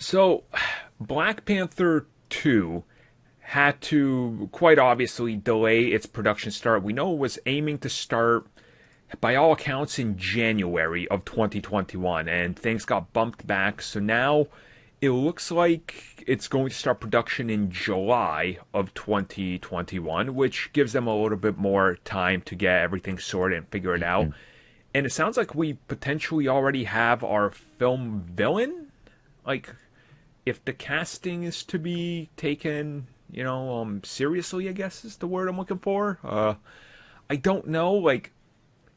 So, Black Panther 2 had to quite obviously delay its production start. We know it was aiming to start, by all accounts, in January of 2021, and things got bumped back. So now it looks like it's going to start production in July of 2021, which gives them a little bit more time to get everything sorted and figure it out. Mhm. And it sounds like we potentially already have our film villain. Like, if the casting is to be taken, seriously, I guess is the word I'm looking for. I don't know. Like,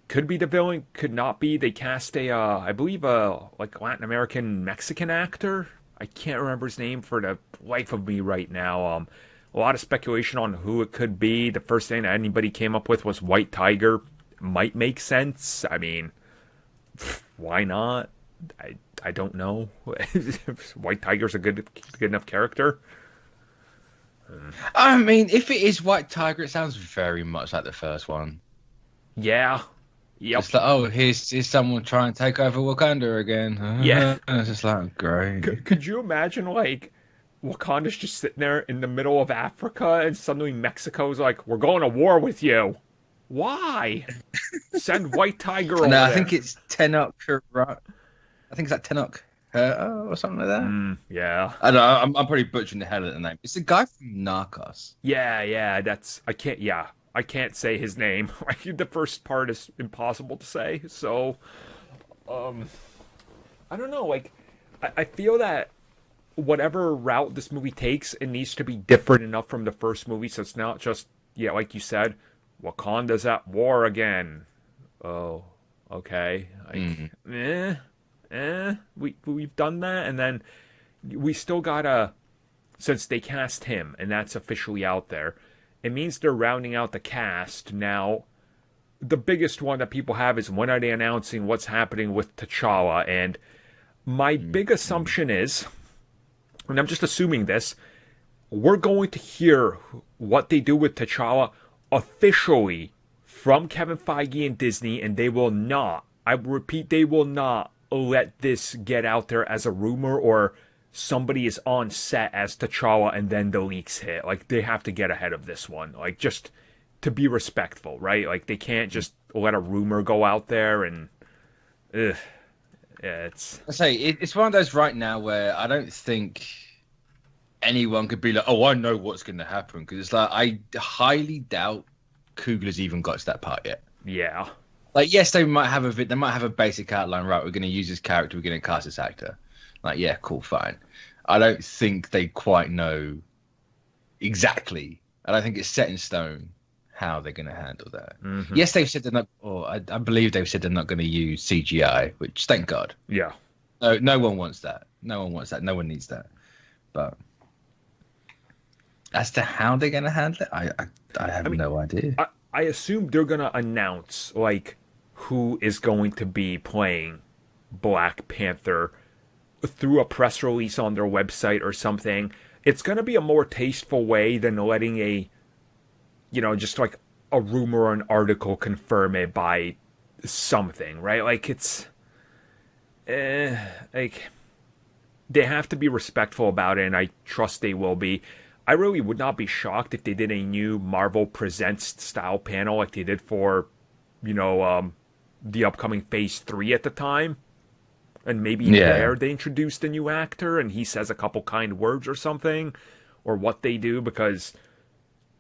could be the villain, could not be. They cast I believe, like Latin American Mexican actor. I can't remember his name for the life of me right now. A lot of speculation on who it could be. The first thing that anybody came up with was White Tiger. Might make sense. I mean, why not? I don't know. White Tiger's a good enough character. I mean, if it is White Tiger, it sounds very much like the first one. Yeah. Yep. It's like, oh, here's someone trying to take over Wakanda again. Yeah. And it's just like, great. Could you imagine, like, Wakanda's just sitting there in the middle of Africa and suddenly Mexico's like, we're going to war with you. Why? Send White Tiger over No, I there. think it's Tenok. I think it's like Tenok or something like that. Yeah. I don't know. I'm probably butchering the hell out of the name. It's the guy from Narcos. Yeah, I can't say his name. The first part is impossible to say. So, I don't know. Like, I feel that whatever route this movie takes, it needs to be different enough from the first movie, so it's not just, yeah, like you said, Wakanda's at war again. Oh, okay. Like, we've done that, and then we still gotta, since they cast him, and that's officially out there, it means they're rounding out the cast. Now, the biggest one that people have is, when are they announcing what's happening with T'Challa? And my big assumption is, and I'm just assuming this, we're going to hear what they do with T'Challa officially from Kevin Feige and Disney, and they will not, I repeat, they will not let this get out there as a rumor or somebody is on set as T'Challa and then the leaks hit. Like, they have to get ahead of this one. Like, just to be respectful, right? Like, they can't just let a rumor go out there and... Ugh. Yeah, I say it's one of those right now where I don't think anyone could be like, "Oh, I know what's going to happen," because it's like I highly doubt Coogler's even got to that part yet. Yeah. Like, yes, they might have they might have a basic outline. Right, we're going to use this character. We're going to cast this actor. Like, yeah, cool, fine. I don't think they quite know exactly. I don't think it's set in stone how they're going to handle that. Mm-hmm. Yes, they've said they're not, or I believe they've said they're not going to use CGI, which thank God. Yeah. No one wants that. No one wants that. No one needs that. But as to how they're going to handle it, I have no idea. I assume they're going to announce, like, who is going to be playing Black Panther through a press release on their website or something. It's going to be a more tasteful way than letting just like a rumor or an article confirm it by something, right? Like, it's, like, they have to be respectful about it, and I trust they will be. I really would not be shocked if they did a new Marvel Presents style panel like they did for, the upcoming Phase 3 at the time. And maybe there they introduced a new actor and he says a couple kind words or something, or what they do,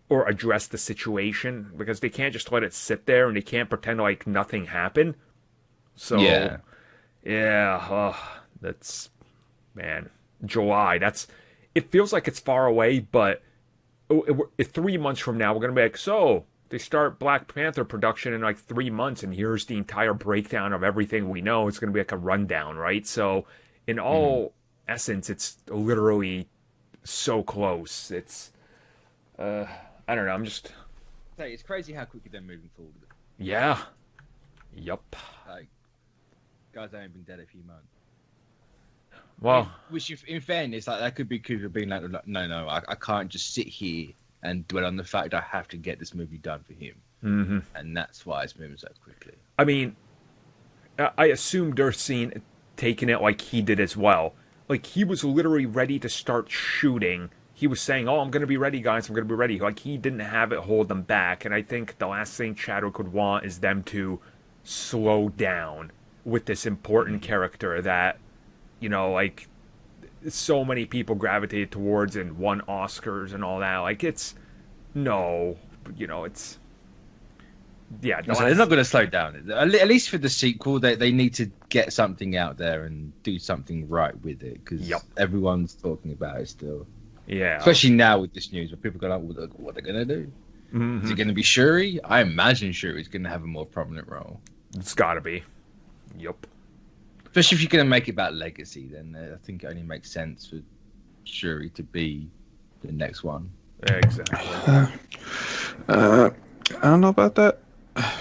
or address the situation, because they can't just let it sit there and they can't pretend like nothing happened. So, that's, man, July. It feels like it's far away, but 3 months from now, we're going to be like, so they start Black Panther production in like 3 months, and here's the entire breakdown of everything we know. It's going to be like a rundown, right? So, in all essence, it's literally so close. It's, I don't know. I'm just. It's crazy how quickly they're moving forward. Yeah. Yup. Like, guys haven't been dead a few months. Well, which, in fairness, like that could be Cooper being like, no, I can't just sit here and dwell on the fact I have to get this movie done for him, and that's why it's moving so quickly. I mean, I assume they're taking it like he did as well. like, he was literally ready to start shooting. He was saying, "Oh, I'm going to be ready, guys. I'm going to be ready." Like, he didn't have it hold them back. And I think the last thing Chadwick would want is them to slow down with this important character that, like, so many people gravitated towards and won Oscars and all that. Like, it's no, it's yeah. So they're not going to slow down. At least for the sequel, they need to get something out there and do something right with it, because everyone's talking about it still. Yeah, especially now with this news, where people are like, "What are they going to do? Is it going to be Shuri?" I imagine Shuri's going to have a more prominent role. It's got to be. Yep. Especially if you're going to make it about legacy, then I think it only makes sense for Shuri to be the next one. Exactly. I don't know about that,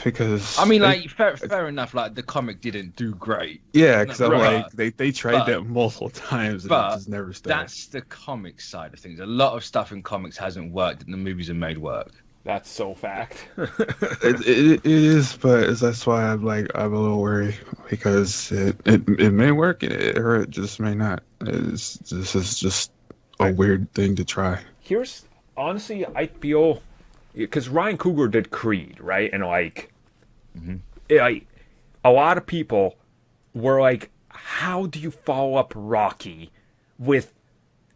because I mean, like, fair enough. Like, the comic didn't do great. Yeah, because like they tried that multiple times, and it just never started. That's the comic side of things. A lot of stuff in comics hasn't worked, and the movies are made work. That's so fact. it is, but that's why I'm a little worried, because it may work, or it just may not. This is just a weird thing to try. Here's honestly, I feel, because Ryan Coogler did Creed, right, and a lot of people were like, "How do you follow up Rocky with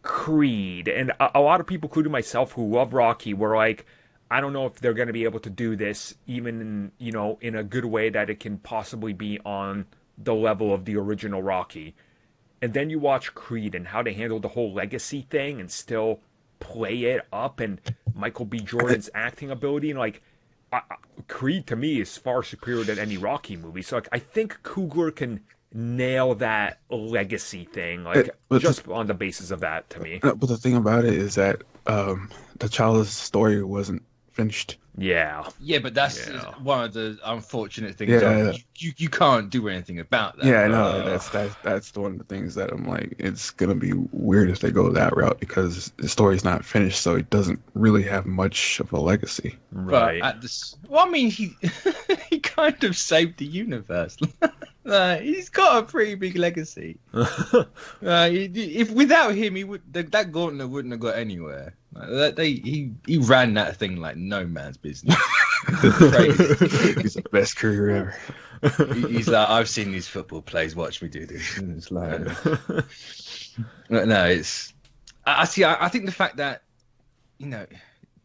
Creed?" And a lot of people, including myself, who love Rocky, were like, I don't know if they're going to be able to do this even in a good way that it can possibly be on the level of the original Rocky. And then you watch Creed and how they handle the whole legacy thing and still play it up, and Michael B. Jordan's acting ability, and Creed to me is far superior than any Rocky movie. So I think Coogler can nail that legacy thing, just on the basis of that, to me. But the thing about it is that the child's story wasn't finished. Yeah, but that's one of the unfortunate things. You can't do anything about that. Yeah, I know. That's one of the things that I'm like, it's gonna be weird if they go that route, because the story's not finished, so it doesn't really have much of a legacy. Right. I mean, he kind of saved the universe. He's got a pretty big legacy. If without him, that gauntlet wouldn't have got anywhere. He ran that thing like no man's business. He's the best career ever. He's like, I've seen these football plays. Watch me do this. And it's like, no, it's. I think the fact that,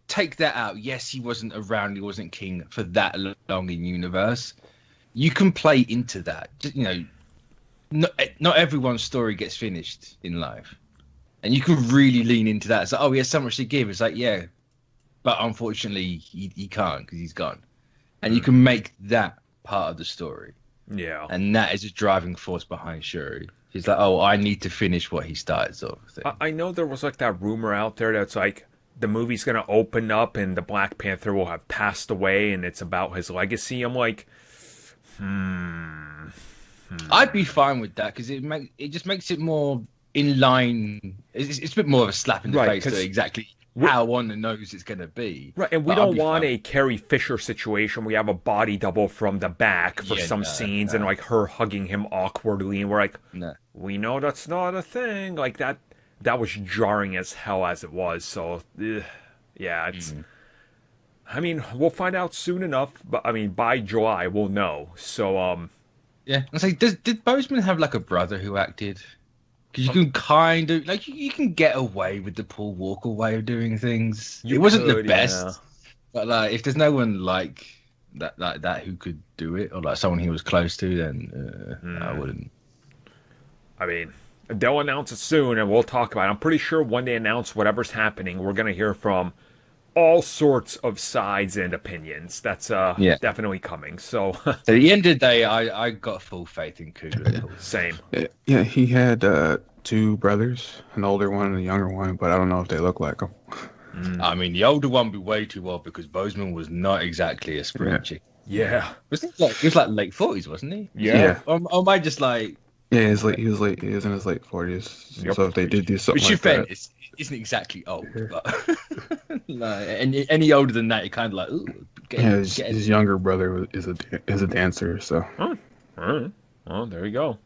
take that out. Yes, he wasn't around. He wasn't king for that long in universe. You can play into that. Not everyone's story gets finished in life. And you can really lean into that. It's like, oh, he has so much to give. It's like, yeah, but unfortunately, he can't, because he's gone. And you can make that part of the story. Yeah. And that is a driving force behind Shuri. He's like, oh, I need to finish what he started, sort of thing. I know there was that rumor out there that's like, the movie's going to open up and the Black Panther will have passed away and it's about his legacy. I'm like, I'd be fine with that, because it just makes it more in line. It's a bit more of a slap in the face to exactly how one knows it's going to be. Right, and we don't want a Carrie Fisher situation where we have a body double from the back for some scenes and her hugging him awkwardly, and we're like, we know that's not a thing. Like that was jarring as hell as it was. So, it's. I mean, we'll find out soon enough, but I mean, by July we'll know. So, yeah. I say, did Boseman have a brother who acted? Because you can kind of you can get away with the Paul Walker way of doing things. It wasn't the best, but if there's no one like that who could do it, or someone he was close to, then I wouldn't. I mean, they'll announce it soon, and we'll talk about it. I'm pretty sure when they announce whatever's happening, we're gonna hear from all sorts of sides and opinions. That's definitely coming. So at the end of the day, I got full faith in Coogler. Same. Yeah, he had two brothers, an older one and a younger one, but I don't know if they look like him. I mean, the older one would be way too old, because Boseman was not exactly a spring chick. Yeah. He was late 40s, wasn't he? Yeah. Or am I just like... Yeah, he was in his late 40s. Yep. So if they did do something like that... Which isn't exactly old, but... any older than that, you're kind of like... His younger brother is a dancer, so... Oh, all right. Well, there you go.